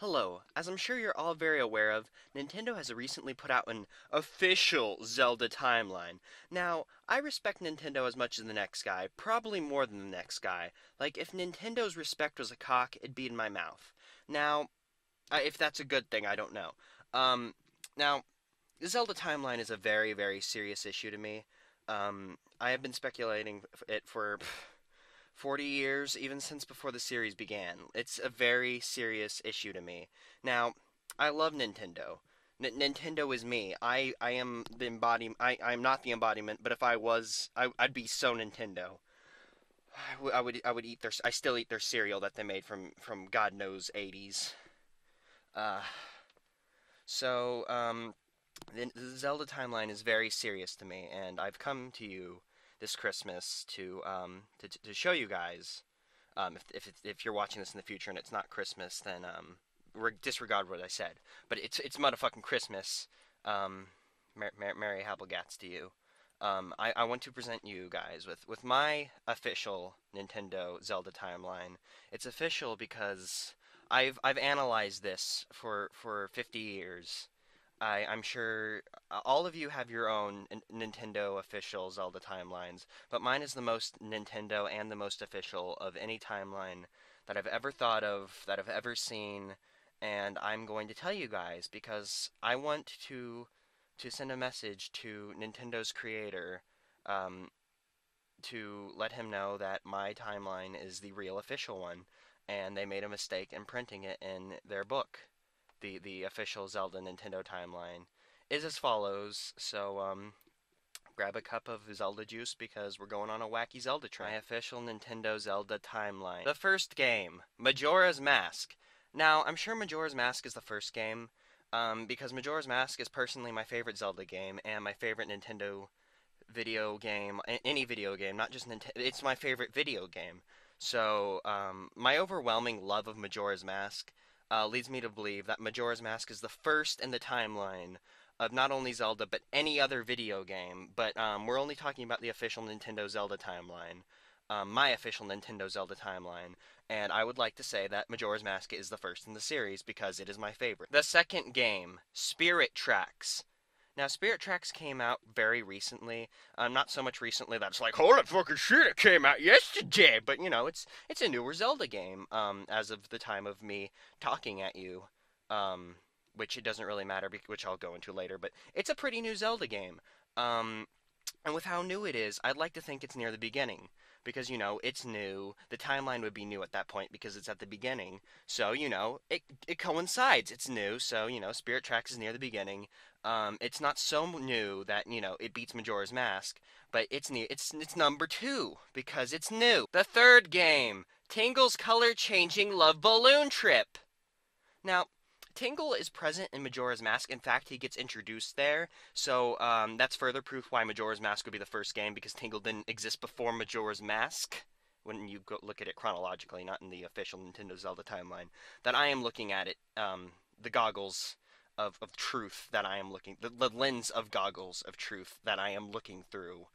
Hello. As I'm sure you're all very aware of, Nintendo has recently put out an official Zelda timeline. Now, I respect Nintendo as much as the next guy, probably more than the next guy. Like, if Nintendo's respect was a cock, it'd be in my mouth. Now, if that's a good thing, I don't know. Now, the Zelda timeline is a very, very serious issue to me. I have been speculating it for 40 years, even since before the series began. It's a very serious issue to me. Now, I love Nintendo. Nintendo is me. I am the embodiment. I'm not the embodiment, but if I was, I'd be so Nintendo. I would eat their. I still eat their cereal that they made from God knows 80s. Uh, so the Zelda timeline is very serious to me, and I've come to you this Christmas to show you guys. If you're watching this in the future and it's not Christmas, then disregard what I said. But it's motherfucking Christmas. Merry Happlegats to you. I want to present you guys with my official Nintendo Zelda timeline. It's official because I've analyzed this for 50 years. I'm sure all of you have your own Nintendo official Zelda timelines, but mine is the most Nintendo and the most official of any timeline that I've ever thought of, that I've ever seen, and I'm going to tell you guys because I want to send a message to Nintendo's creator, to let him know that my timeline is the real official one, and they made a mistake in printing it in their book. The official Zelda Nintendo timeline is as follows. So grab a cup of Zelda juice because we're going on a wacky Zelda train. My official Nintendo Zelda timeline. The first game, Majora's Mask. Now, I'm sure Majora's Mask is the first game, because Majora's Mask is personally my favorite Zelda game and my favorite Nintendo video game, any video game, not just Nintendo. It's my favorite video game. So, my overwhelming love of Majora's Mask leads me to believe that Majora's Mask is the first in the timeline of not only Zelda, but any other video game. But we're only talking about the official Nintendo Zelda timeline, my official Nintendo Zelda timeline, and I would like to say that Majora's Mask is the first in the series because it is my favorite. The second game, Spirit Tracks. Now, Spirit Tracks came out very recently. Not so much recently that it's like, holy fucking shit, it came out yesterday! But, you know, it's a newer Zelda game, as of the time of me talking at you. Which it doesn't really matter, which I'll go into later, but it's a pretty new Zelda game. And with how new it is, I'd like to think it's near the beginning. Because, you know, it's new. The timeline would be new at that point because it's at the beginning. So, you know, it coincides. It's new, so, you know, Spirit Tracks is near the beginning. It's not so new that, you know, it beats Majora's Mask, but it's new. It's number 2 because it's new. The third game, Tingle's color-changing love balloon trip. Now, Tingle is present in Majora's Mask. In fact, he gets introduced there, so that's further proof why Majora's Mask would be the first game, because Tingle didn't exist before Majora's Mask, when you go look at it chronologically, not in the official Nintendo Zelda timeline, that I am looking at it, the goggles of truth that I am looking, the lens of goggles of truth that I am looking through.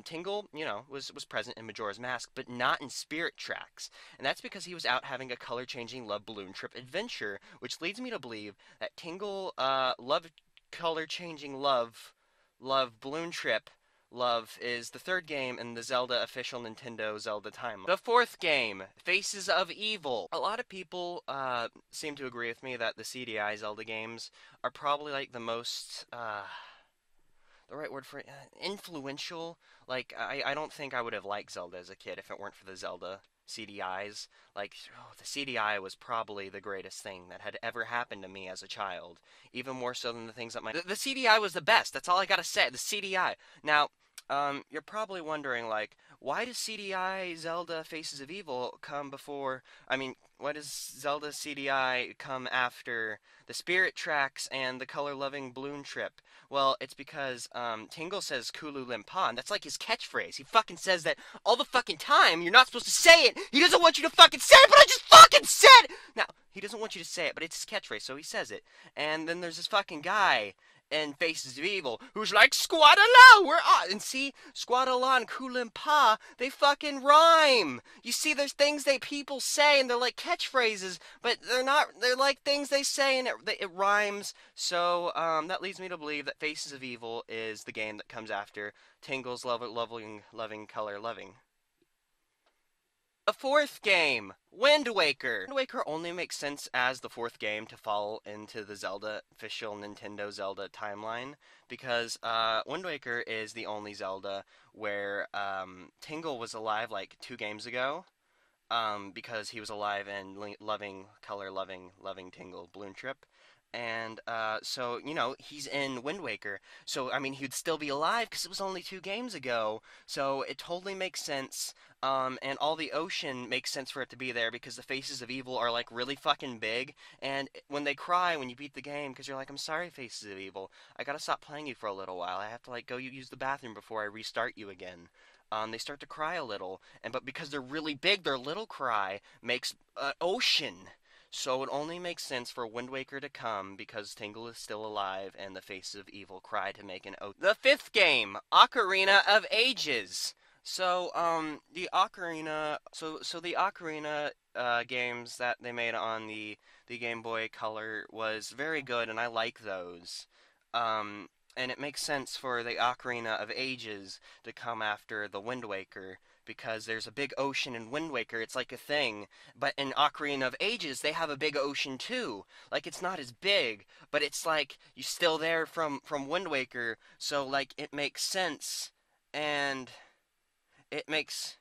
Tingle, you know, was present in Majora's Mask, but not in Spirit Tracks, and that's because he was out having a color-changing love balloon trip adventure, which leads me to believe that Tingle, color-changing love balloon trip Love is the third game in the Zelda official Nintendo Zelda timeline. The fourth game, Faces of Evil. A lot of people seem to agree with me that the CDI Zelda games are probably like the most, the right word for it, influential. Like, I don't think I would have liked Zelda as a kid if it weren't for the Zelda CDIs. Like, oh, the CDI was probably the greatest thing that had ever happened to me as a child. Even more so than the things that the CDI was the best. That's all I gotta say. The CDI. Now, you're probably wondering, like, why does CDI Zelda Faces of Evil come before, I mean, why does Zelda CDI come after the Spirit Tracks and the color-loving balloon trip? Well, it's because, Tingle says Kulu Limpa, and that's like his catchphrase. He fucking says that all the fucking time. You're not supposed to say it. He doesn't want you to fucking say it, but I just fucking said it! Now, he doesn't want you to say it, but it's his catchphrase, so he says it. And then there's this fucking guy in Faces of Evil, who's like, Squadala, we're on. And see, Squadala and Kulimpa, they fucking rhyme. You see, there's things that people say, and they're like catchphrases, but they're not, they're like things they say, and it rhymes. So, that leads me to believe that Faces of Evil is the game that comes after Tingle's Loving Color Loving. The fourth game, Wind Waker. Wind Waker only makes sense as the fourth game to fall into the Zelda official Nintendo Zelda timeline because Wind Waker is the only Zelda where Tingle was alive like 2 games ago. Because he was alive in loving Tingle Balloon Trip. And so, he's in Wind Waker. So, I mean, he'd still be alive because it was only 2 games ago. So it totally makes sense. And all the ocean makes sense for it to be there because the faces of evil are like really fucking big. And when they cry when you beat the game, because you're like, I'm sorry, faces of evil. I gotta stop playing you for a little while. I have to like go use the bathroom before I restart you again. They start to cry a little, but because they're really big, their little cry makes ocean. So it only makes sense for Wind Waker to come because Tingle is still alive and the faces of evil cry to make an ocean. The fifth game, Ocarina of Ages. So the Ocarina games that they made on the Game Boy Color was very good, and I like those. Um, and it makes sense for the Ocarina of Ages to come after the Wind Waker because there's a big ocean in Wind Waker. It's like a thing. But in Ocarina of Ages, they have a big ocean too. Like it's not as big, but it's like you're still there from Wind Waker. So like it makes sense, and it makes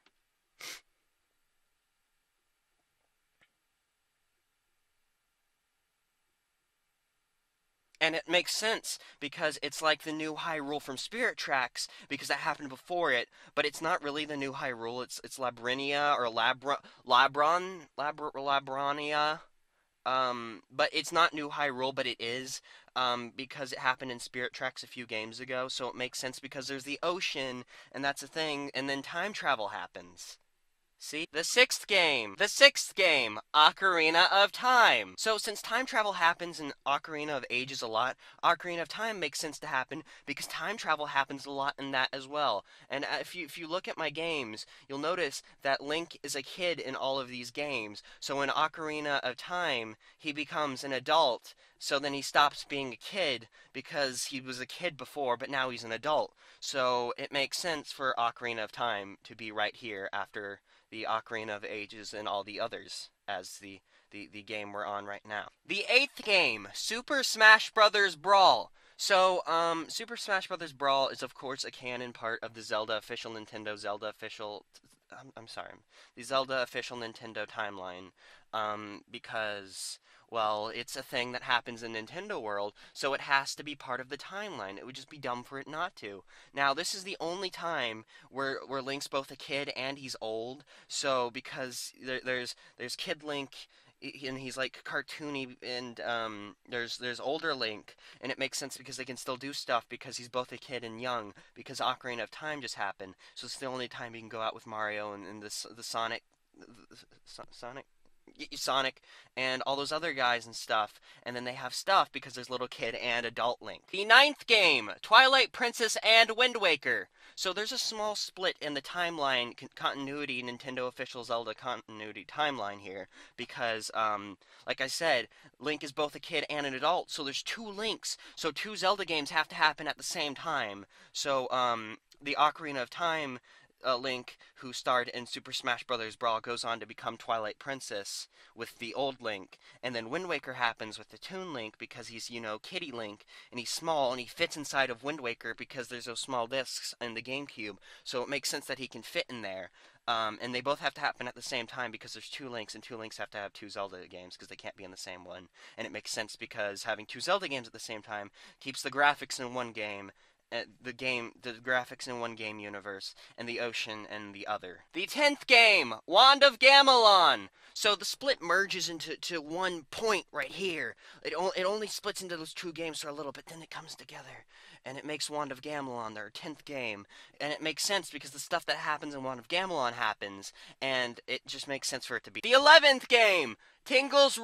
And it makes sense because it's like the new Hyrule from Spirit Tracks because that happened before it, but it's not really the new Hyrule. It's Labrinia or Labronia. But it's not New Hyrule, but it is, because it happened in Spirit Tracks a few games ago, so it makes sense because there's the ocean, and that's a thing, and then time travel happens. See? The sixth game, Ocarina of Time. So since time travel happens in Ocarina of Ages a lot, Ocarina of Time makes sense to happen because time travel happens a lot in that as well. And if you look at my games, you'll notice that Link is a kid in all of these games. So in Ocarina of Time, he becomes an adult. So then he stops being a kid because he was a kid before, but now he's an adult. So it makes sense for Ocarina of Time to be right here after the Ocarina of Ages and all the others as the game we're on right now. The eighth game, Super Smash Bros. Brawl. So, Super Smash Bros. Brawl is of course a canon part of the Zelda official Nintendo Zelda official. I'm sorry, the Zelda official Nintendo timeline, because well, it's a thing that happens in Nintendo World, so it has to be part of the timeline. It would just be dumb for it not to. Now, this is the only time where Link's both a kid and he's old. So because there's Kid Link, and he's like cartoony, and there's older Link, and it makes sense because they can still do stuff because he's both a kid and young because Ocarina of Time just happened. So it's the only time you can go out with Mario and the Sonic Sonic and all those other guys and stuff, and then they have stuff because there's little kid and adult Link. The ninth game, Twilight Princess and Wind Waker. So there's a small split in the timeline continuity, Nintendo official Zelda continuity timeline here because, like I said, Link is both a kid and an adult, so there's 2 Links. So 2 Zelda games have to happen at the same time. So, the Ocarina of Time Link, who starred in Super Smash Bros. Brawl, goes on to become Twilight Princess with the old Link. And then Wind Waker happens with the Toon Link because he's, Kitty Link, and he's small, and he fits inside of Wind Waker because there's those small discs in the GameCube. So it makes sense that he can fit in there. And they both have to happen at the same time because there's 2 Links, and 2 Links have to have 2 Zelda games because they can't be in the same one. And it makes sense because having 2 Zelda games at the same time keeps the graphics in one game, the graphics in one game universe, and the ocean in the other. The 10th game, Wand of Gamelon. So the split merges into one point right here. It only splits into those 2 games for a little bit, then it comes together, and it makes Wand of Gamelon their 10th game. And it makes sense because the stuff that happens in Wand of Gamelon happens, and it just makes sense for it to be. The 11th game, Tingle's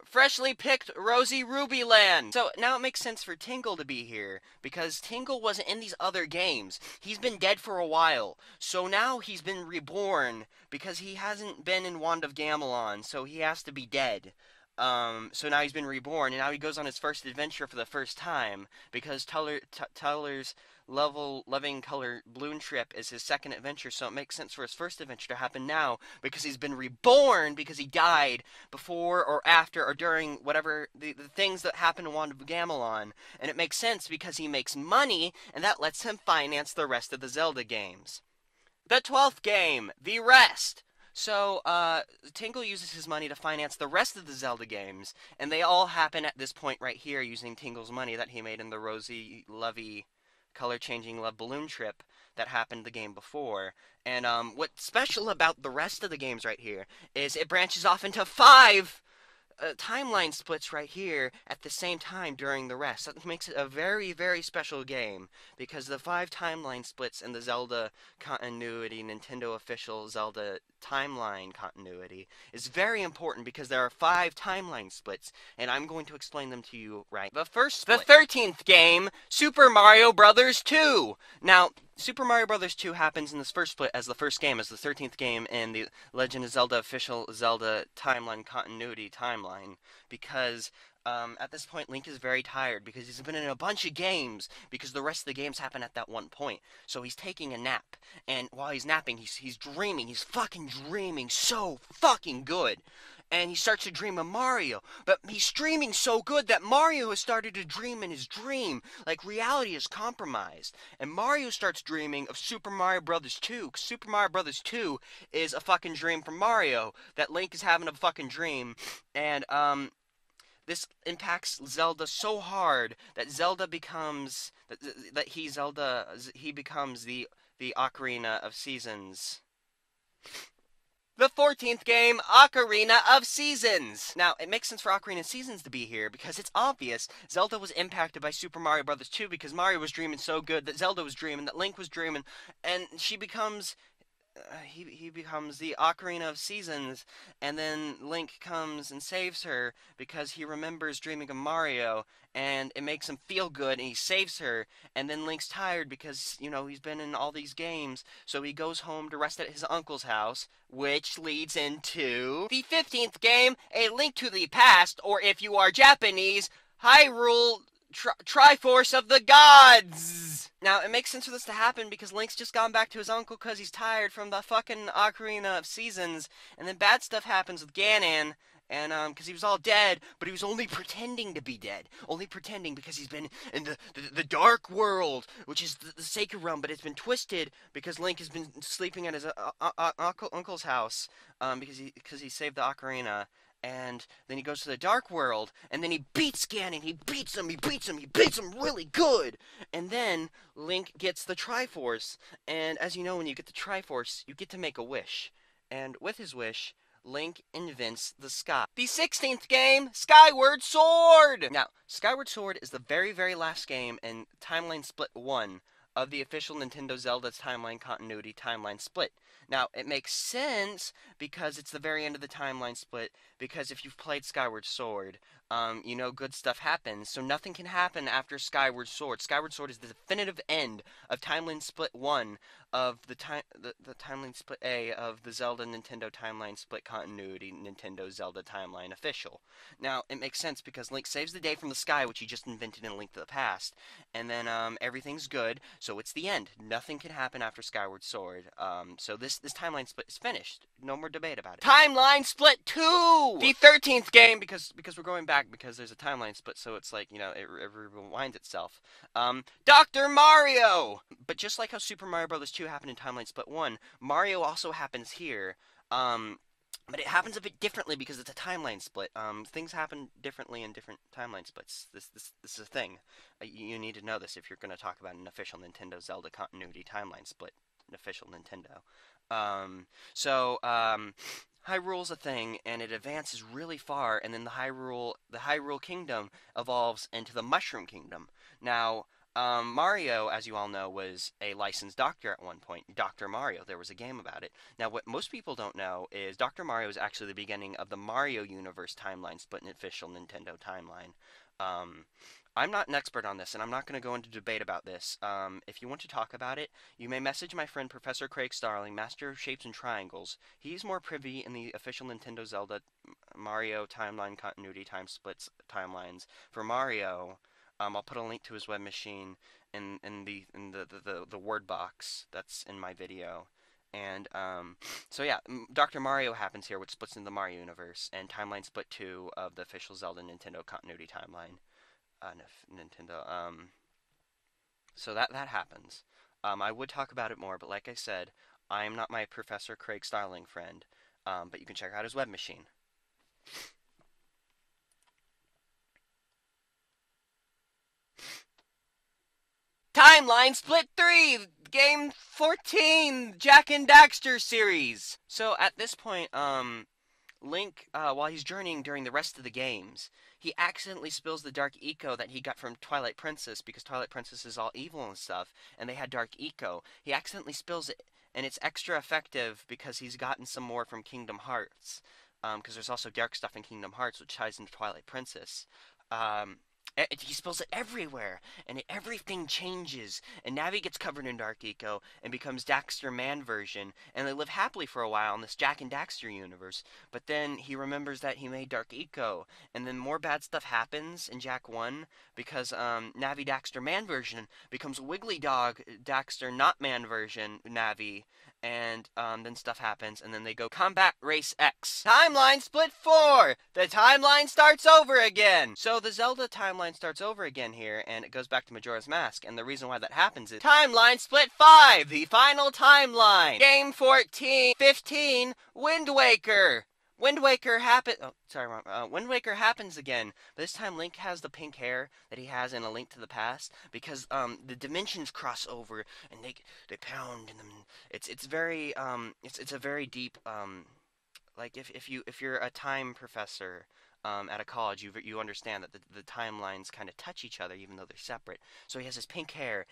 freshly picked Rosy Ruby Land. So now it makes sense for Tingle to be here because Tingle wasn't in these other games. He's been dead for a while. So now he's been reborn because he hasn't been in Wand of Gamelon, so he has to be dead. So now he's been reborn, and now he goes on his first adventure for the first time because Teller's loving color balloon trip is his second adventure, so it makes sense for his first adventure to happen now because he's been reborn because he died before or after or during whatever the things that happen in Wand of Gamelon, and it makes sense because he makes money, and that lets him finance the rest of the Zelda games. The 12th game, The Rest. So, Tingle uses his money to finance the rest of the Zelda games, and they all happen at this point right here using Tingle's money that he made in the Rosy, Lovey, color-changing Love Balloon trip that happened the game before. And, what's special about the rest of the games right here is it branches off into 5 timeline splits right here at the same time during the rest. That makes it a very, very special game because the 5 timeline splits in the Zelda continuity, Nintendo official Zelda timeline continuity, is very important because there are 5 timeline splits, and I'm going to explain them to you right. The first split. The 13th game, Super Mario Bros. 2. Now, Super Mario Bros. 2 happens in this first split as the first game, as the 13th game in the Legend of Zelda official Zelda timeline continuity timeline, because at this point Link is very tired because he's been in a bunch of games because the rest of the games happen at that one point. So he's taking a nap, and while he's napping, he's dreaming. He's fucking dreaming so fucking good. And he starts to dream of Mario. But he's dreaming so good that Mario has started to dream in his dream. Like, reality is compromised. And Mario starts dreaming of Super Mario Bros. 2. Because Super Mario Bros. 2 is a fucking dream from Mario. That Link is having a fucking dream. And, this impacts Zelda so hard that Zelda becomes... he becomes the Ocarina of Seasons. The 14th game, Ocarina of Seasons. Now, it makes sense for Ocarina of Seasons to be here because it's obvious Zelda was impacted by Super Mario Bros. 2 because Mario was dreaming so good that Zelda was dreaming, that Link was dreaming, and she becomes... he becomes the Ocarina of Seasons, and then Link comes and saves her because he remembers dreaming of Mario, and it makes him feel good, and he saves her, and then Link's tired because, you know, he's been in all these games, so he goes home to rest at his uncle's house, which leads into the 15th game, A Link to the Past, or if you are Japanese, Hyrule Triforce of the Gods! Now, it makes sense for this to happen because Link's just gone back to his uncle because he's tired from the fucking Ocarina of Seasons, and then bad stuff happens with Ganon, and, because he was all dead, but he was only pretending to be dead. Only pretending because he's been in the Dark World, which is the Sacred Realm, but it's been twisted because Link has been sleeping at his uncle's house, because he saved the Ocarina. And then he goes to the Dark World, and then he beats Ganon, he beats him really good! And then Link gets the Triforce, and as you know, when you get the Triforce, you get to make a wish. And with his wish, Link invents the sky. The 16th game, Skyward Sword! Now, Skyward Sword is the very, very last game in Timeline Split 1 of the official Nintendo Zelda timeline continuity timeline split. Now, it makes sense because it's the very end of the timeline split, because if you've played Skyward Sword, you know good stuff happens, so nothing can happen after Skyward Sword. Skyward Sword is the definitive end of Timeline Split 1 of the Timeline Split A of the Zelda Nintendo Timeline Split Continuity Nintendo Zelda Timeline Official. Now, it makes sense because Link saves the day from the sky, which he just invented in Link to the Past, and then everything's good, so it's the end. Nothing can happen after Skyward Sword. So this timeline split is finished. No more debate about it. Timeline Split 2! The 13th game, because we're going back because there's a timeline split, so it's like, you know, it rewinds itself. Dr. Mario! But just like how Super Mario Bros. 2 happened in Timeline Split 1, Mario also happens here. But it happens a bit differently because it's a timeline split. Things happen differently in different timeline splits. This is a thing. You need to know this if you're going to talk about an official Nintendo Zelda continuity timeline split. An official Nintendo. Hyrule's a thing, and it advances really far, and then the Hyrule Kingdom evolves into the Mushroom Kingdom. Now, Mario, as you all know, was a licensed doctor at one point. Dr. Mario. There was a game about it. Now, what most people don't know is Dr. Mario is actually the beginning of the Mario Universe timeline split in official Nintendo timeline. Um, I'm not an expert on this, and I'm not going to go into debate about this. If you want to talk about it, you may message my friend Professor Craig Starling, Master of Shapes and Triangles. He's more privy in the official Nintendo Zelda Mario timeline continuity time splits timelines. For Mario, I'll put a link to his web machine in the word box that's in my video. And so yeah, Dr. Mario happens here, which splits into the Mario universe, and timeline split 2 of the official Zelda Nintendo continuity timeline. Nintendo. So that happens. I would talk about it more, but like I said, I'm not my Professor Craig Starling friend. But you can check out his web machine. Timeline Split 3! Game 14! Jak and Daxter series! So at this point, Link, while he's journeying during the rest of the games, he accidentally spills the dark eco that he got from Twilight Princess, because Twilight Princess is all evil and stuff, and they had dark eco. He accidentally spills it, and it's extra effective because he's gotten some more from Kingdom Hearts. Because there's also dark stuff in Kingdom Hearts, which ties into Twilight Princess. Um, he spills it everywhere, and everything changes. And Navi gets covered in Dark Eco and becomes Daxter Man version, and they live happily for a while in this Jak and Daxter universe. But then he remembers that he made Dark Eco, and then more bad stuff happens in Jak 1 because Navi Daxter Man version becomes Wiggly Dog Daxter Not Man version Navi, and then stuff happens, and then they go Combat Race X. Timeline Split 4! The timeline starts over again! So the Zelda timeline starts over again here, and it goes back to Majora's Mask, and the reason why that happens is Timeline Split 5! The final timeline! Game 15, Wind Waker! Wind Waker Wind Waker happens again. But this time Link has the pink hair that he has in A Link to the Past because the dimensions cross over and they pound and it's very it's a very deep like if you're a time professor at a college, you understand that the timelines kind of touch each other even though they're separate. So he has his pink hair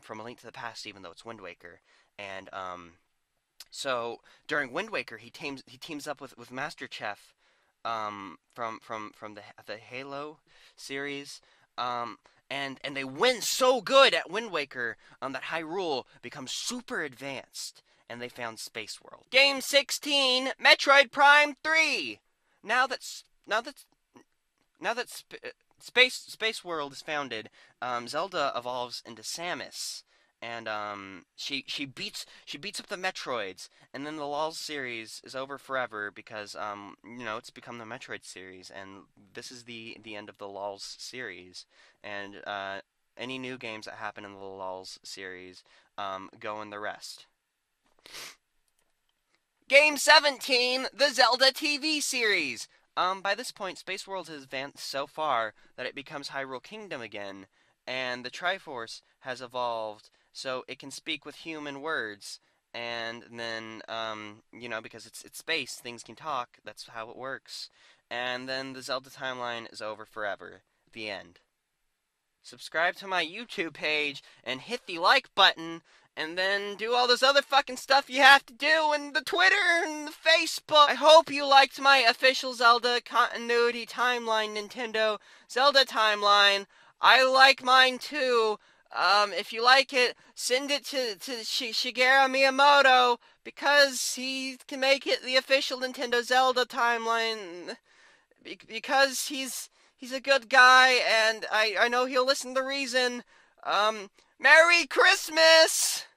from A Link to the Past even though it's Wind Waker, and so during Wind Waker, he teams up with Master Chef from the Halo series, and they win so good at Wind Waker that Hyrule becomes super advanced, and they found Space World. Game 16, Metroid Prime 3. Now that Space World is founded, Zelda evolves into Samus. And she beats up the Metroids, and then the LOL series is over forever because it's become the Metroid series, and this is the end of the LOLs series. And any new games that happen in the LOLs series go in the rest. Game 17, the Zelda TV series. By this point, Space World has advanced so far that it becomes Hyrule Kingdom again, and the Triforce has evolved so it can speak with human words, and then, because it's space, things can talk, that's how it works, and then the Zelda timeline is over forever. The end. Subscribe to my YouTube page, and hit the like button, and then do all this other fucking stuff you have to do, and the Twitter, and the Facebook. I hope you liked my official Zelda continuity timeline, Nintendo Zelda timeline. I like mine too. If you like it, send it to Shigeru Miyamoto, because he can make it the official Nintendo Zelda timeline, because he's a good guy, and I know he'll listen to reason. Merry Christmas!